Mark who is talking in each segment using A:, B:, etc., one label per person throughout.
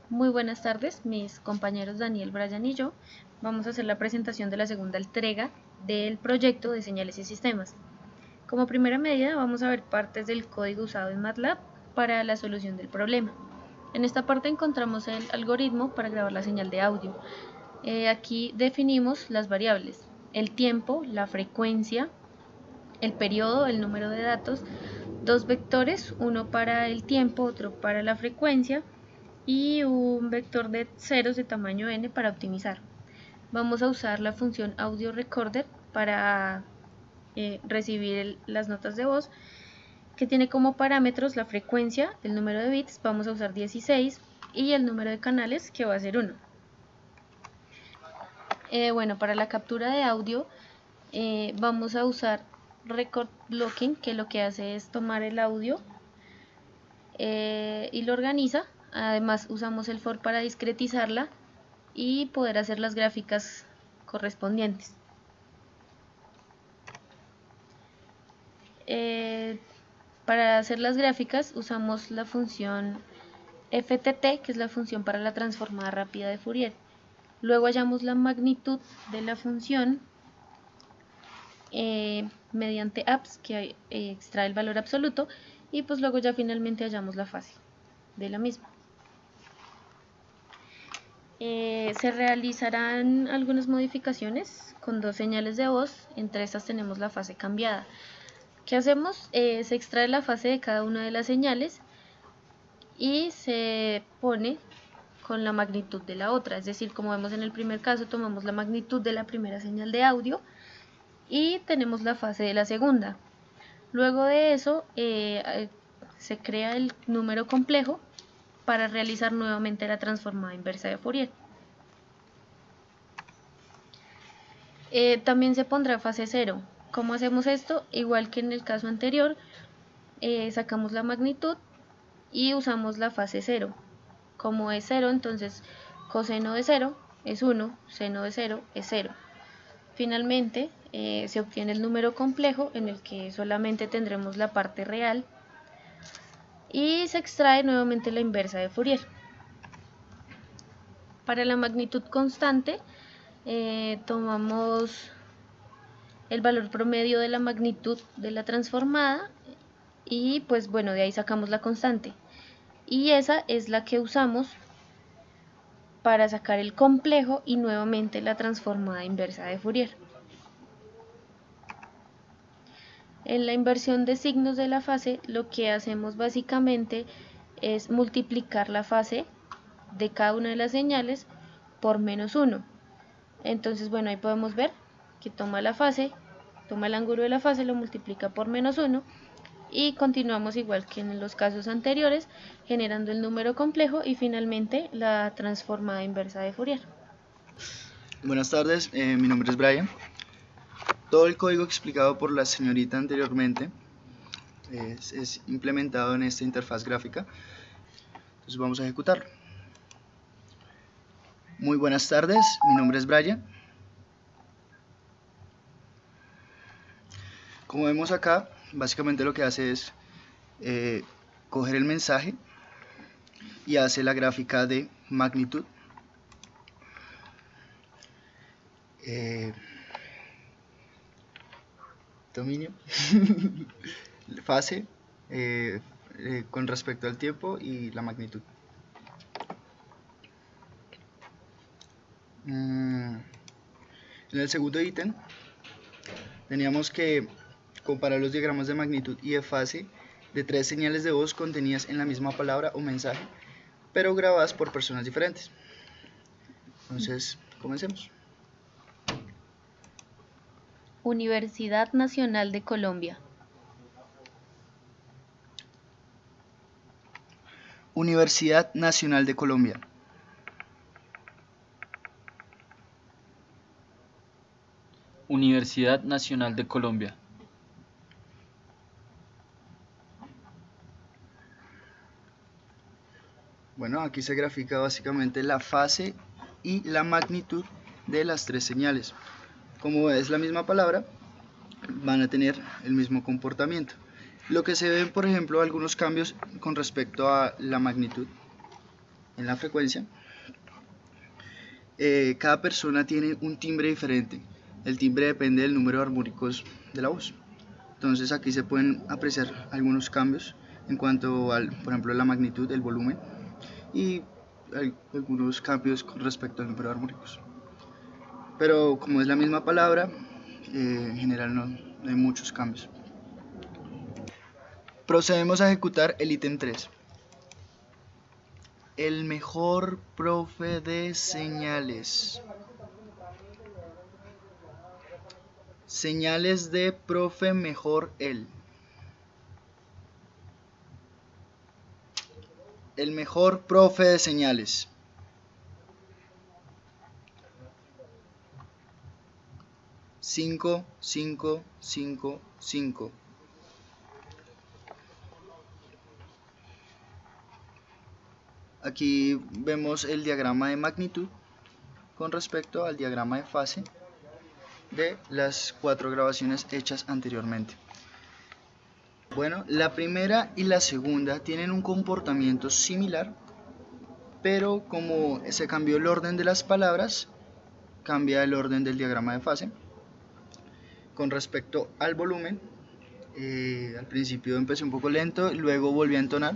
A: Muy buenas tardes, mis compañeros Daniel, Brian y yo vamos a hacer la presentación de la segunda entrega del proyecto de señales y sistemas. Como primera medida vamos a ver partes del código usado en MATLAB para la solución del problema. En esta parte encontramos el algoritmo para grabar la señal de audio. Aquí definimos las variables, el tiempo, la frecuencia, el periodo, el número de datos, dos vectores, uno para el tiempo, otro para la frecuencia, y un vector de ceros de tamaño n para optimizar. Vamos a usar la función audio recorder para recibir las notas de voz, que tiene como parámetros la frecuencia, el número de bits, vamos a usar 16, y el número de canales, que va a ser 1. Bueno, para la captura de audio vamos a usar record blocking, que lo que hace es tomar el audio y lo organiza. Además usamos el for para discretizarla y poder hacer las gráficas correspondientes. Para hacer las gráficas usamos la función FTT, que es la función para la transformada rápida de Fourier. Luego hallamos la magnitud de la función mediante apps, que extrae el valor absoluto, y pues luego ya finalmente hallamos la fase de la misma. Se realizarán algunas modificaciones con dos señales de voz. Entre estas tenemos la fase cambiada. ¿Qué hacemos? Se extrae la fase de cada una de las señales y se pone con la magnitud de la otra. Es decir, como vemos en el primer caso, tomamos la magnitud de la primera señal de audio y tenemos la fase de la segunda. Luego de eso se crea el número complejo para realizar nuevamente la transformada inversa de Fourier. También se pondrá fase 0. ¿Cómo hacemos esto? Igual que en el caso anterior, sacamos la magnitud y usamos la fase 0. Como es 0, entonces coseno de 0 es 1, seno de 0 es 0. Finalmente se obtiene el número complejo, en el que solamente tendremos la parte real, y se extrae nuevamente la inversa de Fourier. Para la magnitud constante tomamos el valor promedio de la magnitud de la transformada y pues bueno, de ahí sacamos la constante, y esa es la que usamos para sacar el complejo y nuevamente la transformada inversa de Fourier. En la inversión de signos de la fase, lo que hacemos básicamente es multiplicar la fase de cada una de las señales por -1. Entonces, bueno, ahí podemos ver que toma la fase, toma el ángulo de la fase, lo multiplica por -1 y continuamos igual que en los casos anteriores, generando el número complejo y finalmente la transformada inversa de Fourier.
B: Buenas tardes, mi nombre es Brian. Todo el código explicado por la señorita anteriormente es implementado en esta interfaz gráfica. Entonces vamos a ejecutarlo. Muy buenas tardes, mi nombre es Brian. Como vemos acá, básicamente lo que hace es coger el mensaje y hace la gráfica de magnitud. Dominio, fase con respecto al tiempo y la magnitud. En el segundo ítem teníamos que comparar los diagramas de magnitud y de fase de tres señales de voz contenidas en la misma palabra o mensaje, pero grabadas por personas diferentes. Entonces, comencemos.
A: Universidad Nacional de Colombia.
B: Universidad Nacional de Colombia.
C: Universidad Nacional de Colombia.
B: Bueno, aquí se grafica básicamente la fase y la magnitud de las tres señales. Como es la misma palabra, van a tener el mismo comportamiento. Lo que se ven, por ejemplo, algunos cambios con respecto a la magnitud. en la frecuencia, cada persona tiene un timbre diferente. El timbre depende del número de armónicos de la voz. Entonces aquí se pueden apreciar algunos cambios en cuanto al, por ejemplo, la magnitud, el volumen, y hay algunos cambios con respecto al número de armónicos. Pero como es la misma palabra, en general no hay muchos cambios. Procedemos a ejecutar el ítem 3. El mejor profe de señales. Señales de profe mejor él. El mejor profe de señales. Cinco, 5, 5, 5. Aquí vemos el diagrama de magnitud con respecto al diagrama de fase de las 4 grabaciones hechas anteriormente. Bueno, la primera y la segunda tienen un comportamiento similar, pero como se cambió el orden de las palabras, cambia el orden del diagrama de fase. Con respecto al volumen, al principio empecé un poco lento, luego volví a entonar.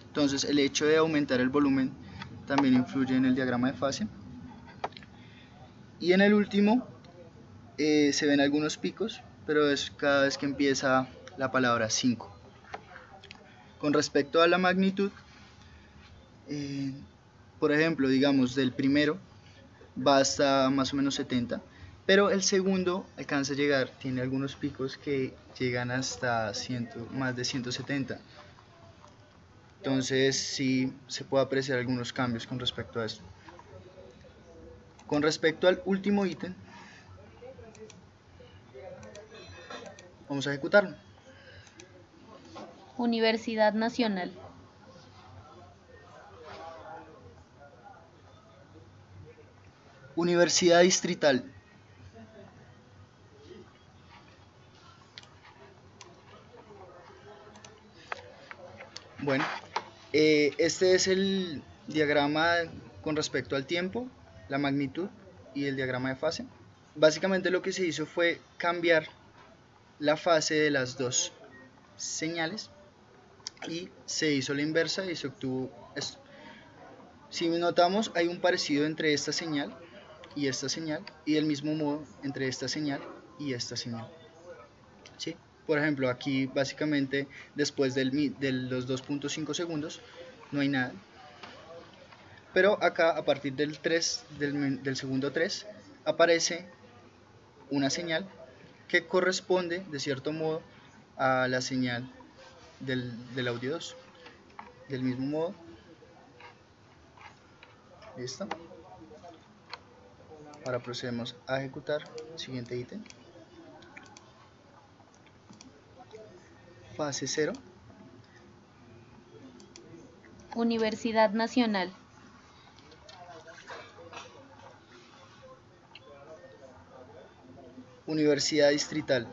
B: Entonces el hecho de aumentar el volumen también influye en el diagrama de fase. Y en el último se ven algunos picos, pero es cada vez que empieza la palabra 5. Con respecto a la magnitud, por ejemplo, digamos del primero va hasta más o menos 70, pero el segundo alcanza a llegar, tiene algunos picos que llegan hasta más de 170. Entonces sí se puede apreciar algunos cambios con respecto a esto. Con respecto al último ítem, vamos a ejecutarlo.
A: Universidad Nacional.
B: Universidad Distrital. Bueno, este es el diagrama con respecto al tiempo, la magnitud y el diagrama de fase. Básicamente lo que se hizo fue cambiar la fase de las dos señales y se hizo la inversa y se obtuvo esto. Si notamos, hay un parecido entre esta señal y del mismo modo entre esta señal y esta señal. ¿Sí? Por ejemplo, aquí básicamente después de los 2.5 segundos no hay nada, pero acá a partir del segundo 3 aparece una señal que corresponde de cierto modo a la señal del audio 2. Del mismo modo, listo. Ahora procedemos a ejecutar el siguiente ítem. Fase 0.
A: Universidad Nacional.
B: Universidad Distrital.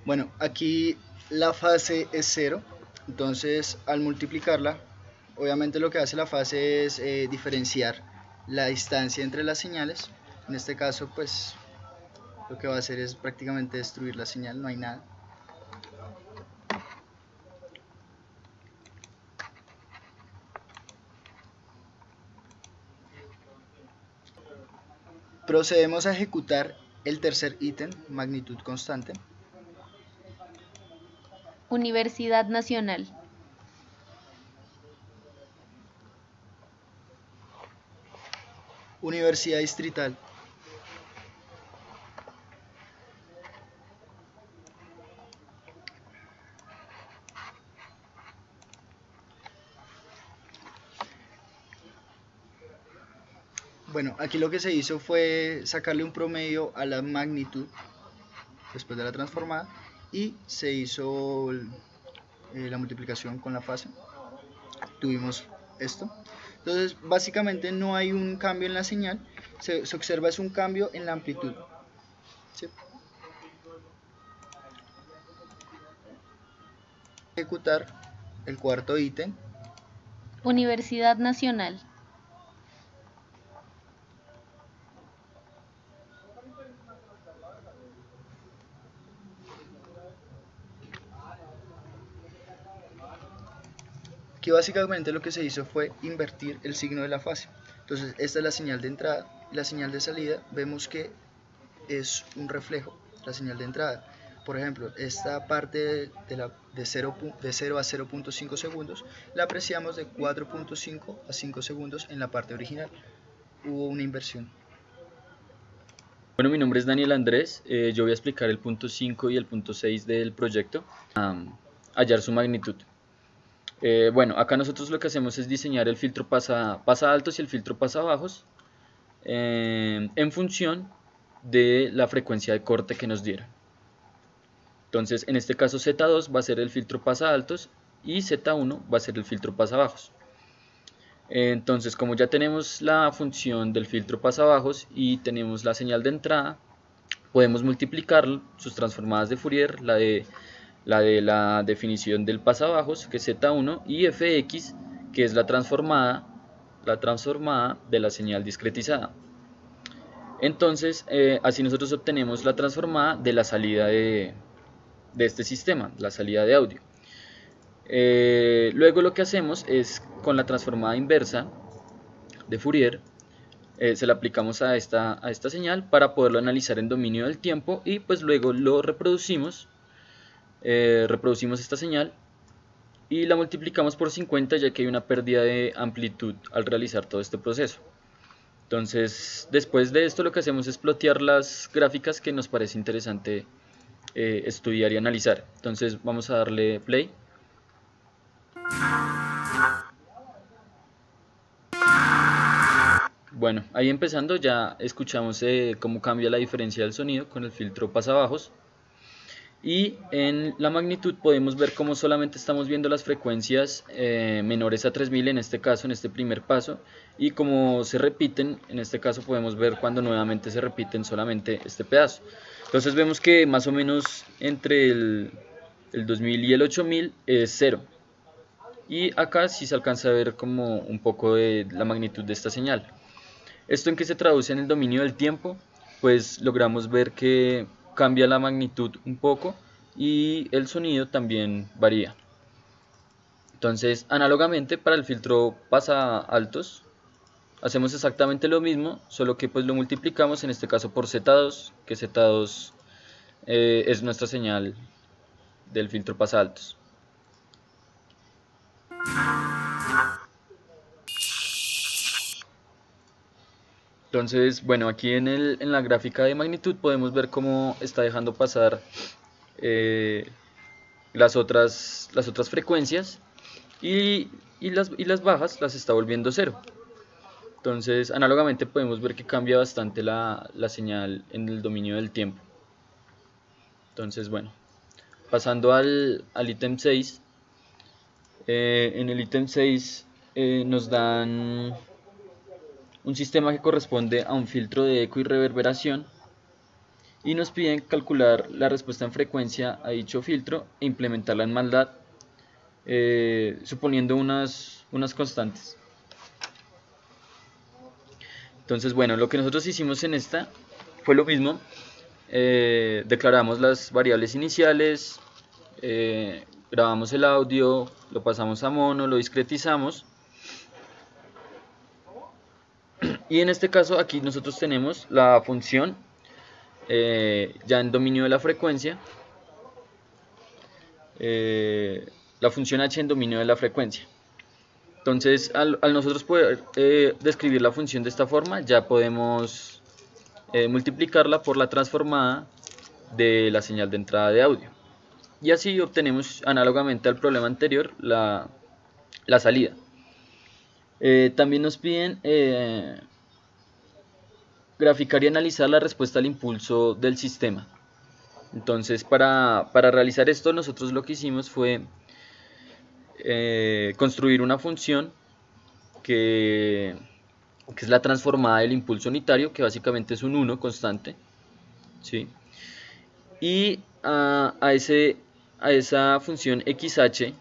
B: Bueno, aquí la fase es 0, entonces al multiplicarla, obviamente lo que hace la fase es diferenciar la distancia entre las señales. En este caso, pues lo que va a hacer es prácticamente destruir la señal, no hay nada. Procedemos a ejecutar el tercer ítem, magnitud constante.
A: Universidad Nacional.
B: Universidad Distrital. Bueno, aquí lo que se hizo fue sacarle un promedio a la magnitud después de la transformada y se hizo la multiplicación con la fase. Tuvimos esto. Entonces básicamente no hay un cambio en la señal, se observa es un cambio en la amplitud. ¿sí? Ejecutar el cuarto ítem.
A: Universidad Nacional.
B: Que básicamente lo que se hizo fue invertir el signo de la fase. Entonces esta es la señal de entrada y la señal de salida vemos que es un reflejo, la señal de entrada. Por ejemplo, esta parte de 0 a 0.5 segundos la apreciamos de 4.5 a 5 segundos en la parte original. Hubo una inversión.
C: Bueno, mi nombre es Daniel Andrés, yo voy a explicar el punto 5 y el punto 6 del proyecto, hallar su magnitud. Bueno, acá nosotros lo que hacemos es diseñar el filtro pasa altos y el filtro pasa bajos en función de la frecuencia de corte que nos dieron. Entonces, en este caso Z2 va a ser el filtro pasa altos y Z1 va a ser el filtro pasa bajos. Entonces, como ya tenemos la función del filtro pasa bajos y tenemos la señal de entrada, podemos multiplicar sus transformadas de Fourier, la de la definición del pasabajos, que es Z1, y Fx, que es la transformada de la señal discretizada. Entonces, así nosotros obtenemos la transformada de la salida de este sistema, la salida de audio. Luego lo que hacemos es, con la transformada inversa de Fourier, se la aplicamos a esta señal para poderlo analizar en dominio del tiempo y pues luego lo reproducimos esta señal y la multiplicamos por 50, ya que hay una pérdida de amplitud al realizar todo este proceso. Entonces, después de esto lo que hacemos es plotear las gráficas que nos parece interesante estudiar y analizar. Entonces vamos a darle play. Bueno, ahí empezando ya escuchamos cómo cambia la diferencia del sonido con el filtro pasabajos. Y en la magnitud podemos ver cómo solamente estamos viendo las frecuencias menores a 3000 en este caso, en este primer paso, y como se repiten, en este caso podemos ver cuando nuevamente se repiten solamente este pedazo. Entonces vemos que más o menos entre el 2000 y el 8000 es 0. Y acá sí se alcanza a ver como un poco de la magnitud de esta señal. ¿Esto en qué se traduce en el dominio del tiempo? Pues logramos ver que cambia la magnitud un poco y el sonido también varía. Entonces, análogamente para el filtro pasa altos, hacemos exactamente lo mismo, solo que pues lo multiplicamos en este caso por Z2, que Z2 es nuestra señal del filtro pasa altos. Entonces, bueno, aquí en la gráfica de magnitud podemos ver cómo está dejando pasar las otras frecuencias y las bajas las está volviendo cero. Entonces, análogamente podemos ver que cambia bastante la señal en el dominio del tiempo. Entonces, bueno, pasando al ítem 6, en el ítem 6 nos dan un sistema que corresponde a un filtro de eco y reverberación y nos piden calcular la respuesta en frecuencia a dicho filtro e implementarla en MATLAB suponiendo unas constantes. Entonces, bueno, lo que nosotros hicimos en esta fue lo mismo. Declaramos las variables iniciales, grabamos el audio, lo pasamos a mono, lo discretizamos. Y en este caso aquí nosotros tenemos la función ya en dominio de la frecuencia, la función h en dominio de la frecuencia. Entonces al nosotros poder describir la función de esta forma, ya podemos multiplicarla por la transformada de la señal de entrada de audio. Y así obtenemos, análogamente al problema anterior, la salida. También nos piden graficar y analizar la respuesta al impulso del sistema. Entonces, para realizar esto, nosotros lo que hicimos fue construir una función que es la transformada del impulso unitario, que básicamente es un 1 constante, ¿sí? y a esa función xh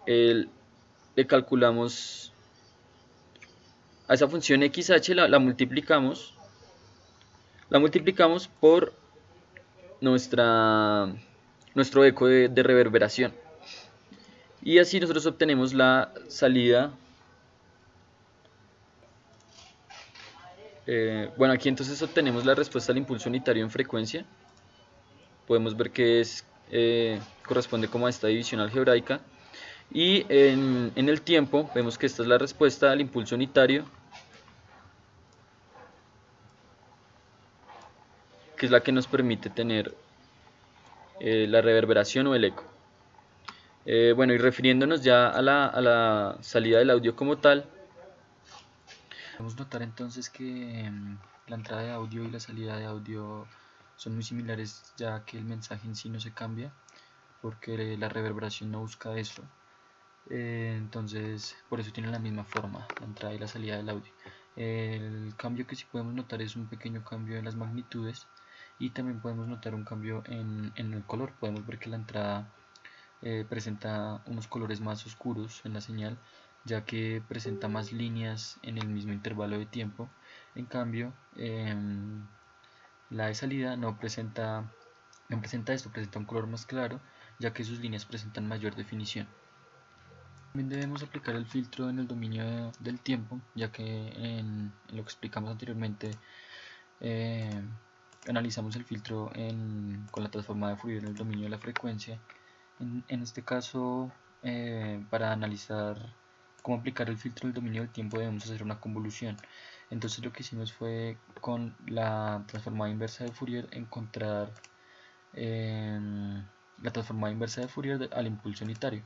C: le calculamos, a esa función xh la multiplicamos por nuestro eco de reverberación, y así nosotros obtenemos la salida. Bueno, aquí entonces obtenemos la respuesta al impulso unitario en frecuencia. Podemos ver que corresponde como a esta división algebraica, y en el tiempo vemos que esta es la respuesta al impulso unitario, que es la que nos permite tener la reverberación o el eco. Bueno, y refiriéndonos ya a la salida del audio como tal, podemos notar entonces que la entrada de audio y la salida de audio son muy similares, ya que el mensaje en sí no se cambia, porque la reverberación no busca eso. Entonces, por eso tienen la misma forma, la entrada y la salida del audio. El cambio que sí podemos notar es un pequeño cambio en las magnitudes, y también podemos notar un cambio en el color. Podemos ver que la entrada presenta unos colores más oscuros en la señal, ya que presenta más líneas en el mismo intervalo de tiempo. En cambio, la de salida no presenta esto, presenta un color más claro, ya que sus líneas presentan mayor definición. También debemos aplicar el filtro en el dominio del tiempo, ya que en lo que explicamos anteriormente analizamos el filtro con la transformada de Fourier en el dominio de la frecuencia. En este caso, para analizar cómo aplicar el filtro en el dominio del tiempo, debemos hacer una convolución. Entonces lo que hicimos fue, con la transformada inversa de Fourier, encontrar la transformada inversa de Fourier al impulso unitario,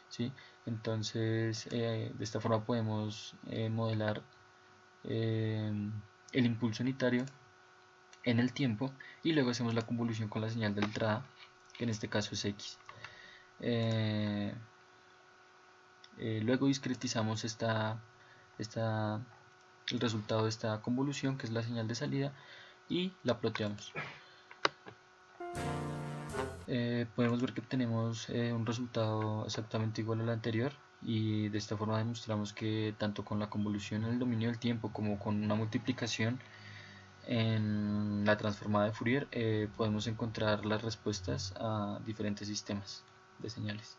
C: ¿sí? Entonces de esta forma podemos modelar el impulso unitario en el tiempo, y luego hacemos la convolución con la señal de entrada, que en este caso es x. Luego discretizamos el resultado de esta convolución, que es la señal de salida, y la ploteamos. Podemos ver que obtenemos un resultado exactamente igual al anterior, y de esta forma demostramos que tanto con la convolución en el dominio del tiempo como con una multiplicación en la transformada de Fourier podemos encontrar las respuestas a diferentes sistemas de señales.